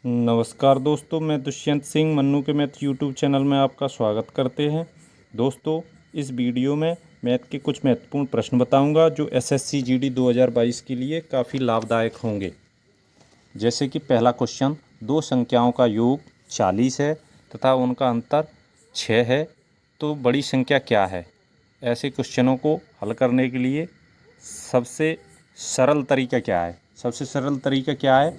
नमस्कार दोस्तों, मैं दुष्यंत सिंह मन्नू के मैथ यूट्यूब चैनल में आपका स्वागत करते हैं। दोस्तों, इस वीडियो में मैथ के कुछ महत्वपूर्ण प्रश्न बताऊंगा जो एसएससी जीडी 2022 के लिए काफ़ी लाभदायक होंगे। जैसे कि पहला क्वेश्चन, दो संख्याओं का योग 40 है तथा उनका अंतर 6 है, तो बड़ी संख्या क्या है? ऐसे क्वेश्चनों को हल करने के लिए सबसे सरल तरीका क्या है? सबसे सरल तरीका क्या है?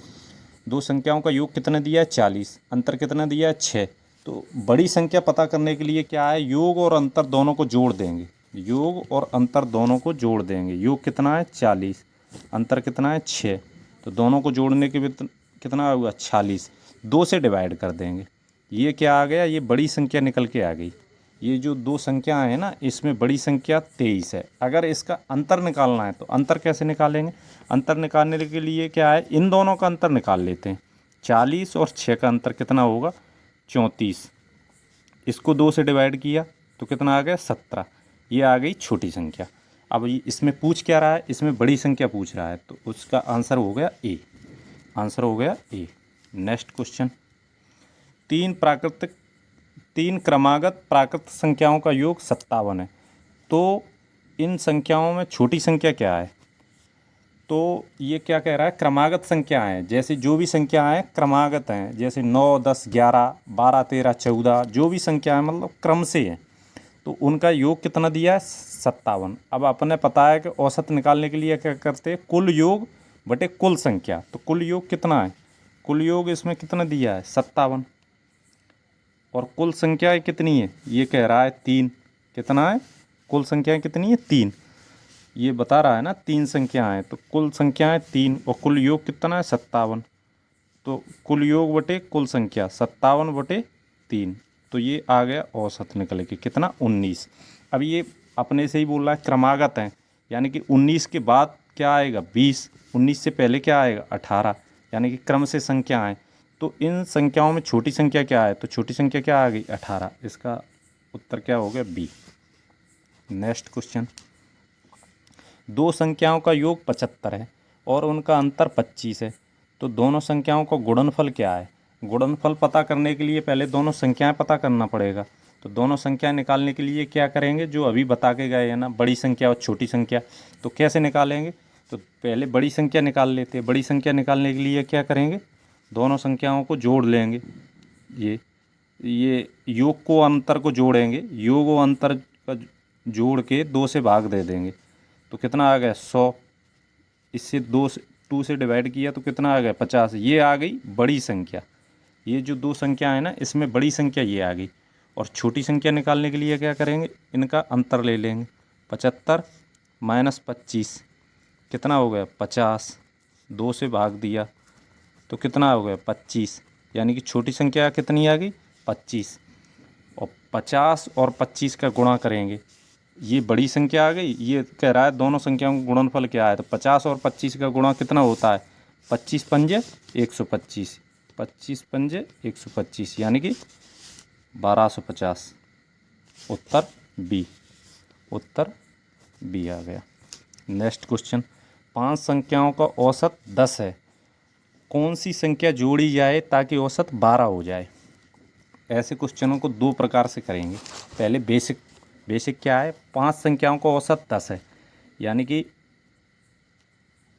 दो संख्याओं का योग कितना दिया है? 40, अंतर कितना दिया है? 6। तो बड़ी संख्या पता करने के लिए क्या है? योग और अंतर दोनों को जोड़ देंगे। योग और अंतर दोनों को जोड़ देंगे। योग कितना है? 40, अंतर कितना है? 6। तो दोनों को जोड़ने के कितना हुआ? 46। 2 से डिवाइड कर देंगे। ये क्या आ गया? ये बड़ी संख्या निकल के आ गई। ये जो दो संख्या है ना, इसमें बड़ी संख्या 23 है। अगर इसका अंतर निकालना है तो अंतर कैसे निकालेंगे? अंतर निकालने के लिए क्या है? इन दोनों का अंतर निकाल लेते हैं। 40 और 6 का अंतर कितना होगा? 34। इसको 2 से डिवाइड किया तो कितना आ गया? 17। ये आ गई छोटी संख्या। अब इसमें पूछ क्या रहा है? इसमें बड़ी संख्या पूछ रहा है, तो उसका आंसर हो गया ए। आंसर हो गया ए। नेक्स्ट क्वेश्चन, तीन क्रमागत प्राकृत संख्याओं का योग 57 है, तो इन संख्याओं में छोटी संख्या क्या है? तो ये क्या कह रहा है? क्रमागत संख्या है, जैसे जो भी संख्या है क्रमागत हैं, जैसे 9, 10, 11, 12, 13, 14, जो भी संख्या है मतलब क्रम से है, तो उनका योग कितना दिया है? 57। अब अपने पता है कि औसत निकालने के लिए क्या करते हैं? कुल योग बटे कुल संख्या। तो कुल योग कितना है? कुल योग इसमें कितना दिया है? 57। और कुल संख्याएँ कितनी है? ये कह रहा है 3। कितना है? कुल संख्याएँ कितनी है? 3। ये बता रहा है ना 3 संख्याएँ हैं, तो कुल संख्याएँ 3 और कुल योग कितना है? 57। तो कुल योग बटे कुल संख्या 57 बटे 3। तो ये आ गया औसत निकल के कितना? 19। अब ये अपने से ही बोल रहा है क्रमागत हैं, यानी कि 19 के बाद क्या आएगा? 20। 19 से पहले क्या आएगा? 18, यानी कि क्रम से संख्या है। तो इन संख्याओं में छोटी संख्या क्या है? तो छोटी संख्या क्या आ गई? 18। इसका उत्तर क्या हो गया? बी। नेक्स्ट क्वेश्चन, दो संख्याओं का योग 75 है और उनका अंतर 25 है, तो दोनों संख्याओं का गुणनफल क्या है? गुणनफल पता करने के लिए पहले दोनों संख्याएं पता करना पड़ेगा। तो दोनों संख्याएं निकालने के लिए क्या करेंगे? जो अभी बता के गए हैं ना, बड़ी संख्या और छोटी संख्या, तो कैसे निकालेंगे? तो पहले बड़ी संख्या निकाल लेते हैं। बड़ी संख्या निकालने के लिए क्या करेंगे? दोनों संख्याओं को जोड़ लेंगे। ये योग को अंतर को जोड़ेंगे। योग और अंतर का जोड़ के 2 से भाग दे देंगे, तो कितना आ गया? 100। इससे 2 से डिवाइड किया तो कितना आ गया? 50। ये आ गई बड़ी संख्या। ये जो दो संख्या है ना, इसमें बड़ी संख्या ये आ गई। और छोटी संख्या निकालने के लिए क्या करेंगे? इनका अंतर ले लेंगे। 75 माइनस 25 कितना हो गया? 50। 2 से भाग दिया तो कितना हो गया? 25, यानी कि छोटी संख्या कितनी आ गई? 25। और 50 और 25 का गुणा करेंगे, ये बड़ी संख्या आ गई। ये कह रहा है दोनों संख्याओं का गुणनफल क्या है? तो 50 और 25 का गुणा कितना होता है? 25 पंजे 125। 25 पंजे 125, यानी कि 1250। उत्तर बी। उत्तर बी आ गया। नेक्स्ट क्वेश्चन, 5 संख्याओं का औसत 10 है, कौन सी संख्या जोड़ी जाए ताकि औसत 12 हो जाए? ऐसे क्वेश्चनों को 2 प्रकार से करेंगे। पहले बेसिक क्या है? 5 संख्याओं का औसत 10 है, यानी कि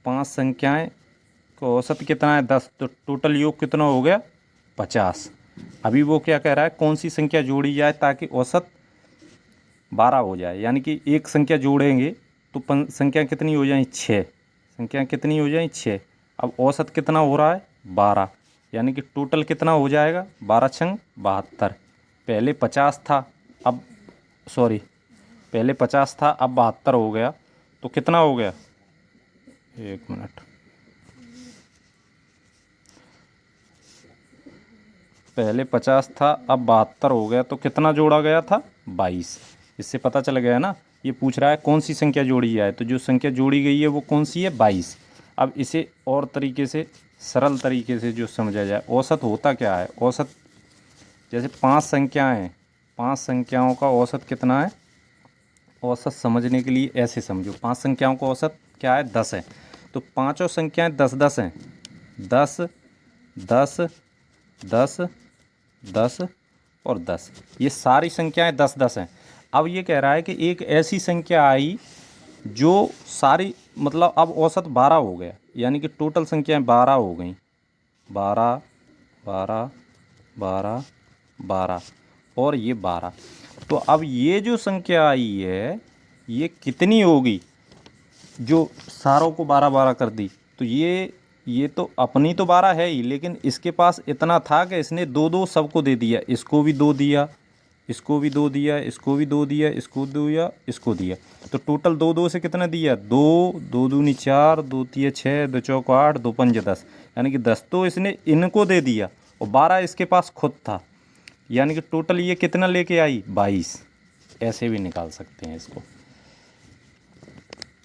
5 संख्याएं का औसत कितना है? 10। तो टोटल योग कितना हो गया? 50। अभी वो क्या कह रहा है? कौन सी संख्या जोड़ी जाए ताकि औसत 12 हो जाए, यानी कि एक संख्या जोड़ेंगे तो संख्या कितनी हो जाए? 6। संख्या कितनी हो जाए? 6। अब औसत कितना हो रहा है? 12, यानी कि टोटल कितना हो जाएगा? 12 छंग 72। पहले 50 था, अब पहले 50 था, अब 72 हो गया, तो कितना हो गया? एक मिनट, पहले 50 था, अब 72 हो गया, तो कितना जोड़ा गया था? 22। इससे पता चल गया ना। ये पूछ रहा है कौन सी संख्या जोड़ी जाए, तो जो संख्या जोड़ी गई है वो कौन सी है? 22। अब इसे और तरीके से, सरल तरीके से जो समझा जाए, औसत होता क्या है? औसत जैसे 5 संख्याएँ हैं, 5 संख्याओं का औसत कितना है? औसत समझने के लिए ऐसे समझो, 5 संख्याओं का औसत क्या है? 10 है, तो पांचों संख्याएं 10 10 हैं। 10 10 10, 10 और 10, ये सारी संख्याएं 10 10 हैं। अब ये कह रहा है कि एक ऐसी संख्या आई जो सारी मतलब अब औसत 12 हो गया, यानी कि टोटल संख्याएं 12 हो गई, 12 12 12 12 और ये 12। तो अब ये जो संख्या आई है ये कितनी होगी जो सारों को 12 12 कर दी। तो ये तो अपनी तो 12 है ही, लेकिन इसके पास इतना था कि इसने दो दो सबको दे दिया, इसको भी दो दिया, इसको भी दो दिया, इसको भी दो दिया, इसको दिया, इसको दिया। तो टोटल दो दो से कितना दिया, दो, दो दूनी 4, दो तिया 6, दो चौक 8, दो पंजे 10, यानी कि 10 तो इसने इनको दे दिया और 12 इसके पास खुद था, यानी कि टोटल ये कितना लेके आई, 22। ऐसे भी निकाल सकते हैं इसको।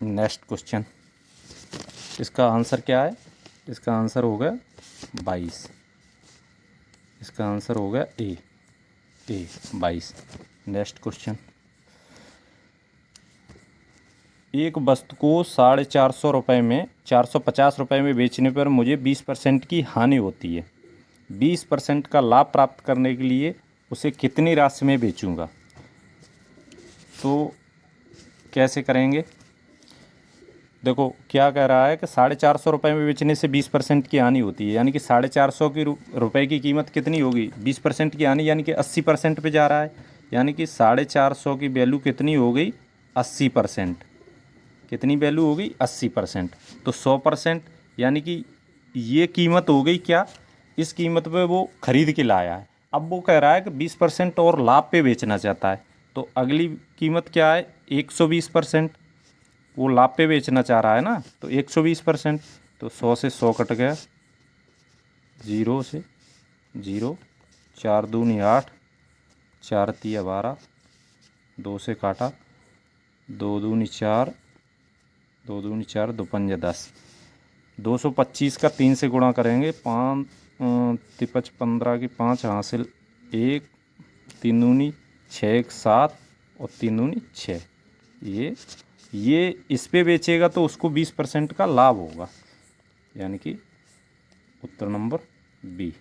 नेक्स्ट क्वेश्चन, इसका आंसर क्या है, इसका आंसर हो गया 22, इसका आंसर हो गया ए 22। नेक्स्ट क्वेश्चन, एक वस्तु को 450 रुपये में 450 रुपये में बेचने पर मुझे 20% की हानि होती है। 20% का लाभ प्राप्त करने के लिए उसे कितनी राशि में बेचूंगा। तो कैसे करेंगे, देखो क्या कह रहा है कि 450 रुपये में बेचने से 20% की हानि होती है, यानी कि 450 की रुपये की कीमत कितनी होगी, 20% की हानि यानी कि 80% पे जा रहा है, यानी कि 450 की वैल्यू कितनी हो गई, 80%। कितनी वैल्यू हो गई, 80%। तो 100% यानी कि ये कीमत हो गई क्या, इस कीमत पे वो खरीद के लाया है। अब वो कह रहा है कि 20% और लाभ पे बेचना चाहता है। तो अगली कीमत क्या है, 120%। वो लाभ पे बेचना चाह रहा है ना, तो 120%। तो 100 से 100 कट गया, 0 से 0, 4 दूनी 8, 4 तिया 12, 2 से काटा, 2 दूनी 4, 2 दूनी 4, 2 पंजे 10, 225 का 3 से गुणा करेंगे, 5 तिपच 15 की 5 हासिल 1, 3 दूनी 6, 1 7 और 3 दूनी 6। ये इस पे बेचेगा तो उसको 20% का लाभ होगा, यानी कि उत्तर नंबर बी।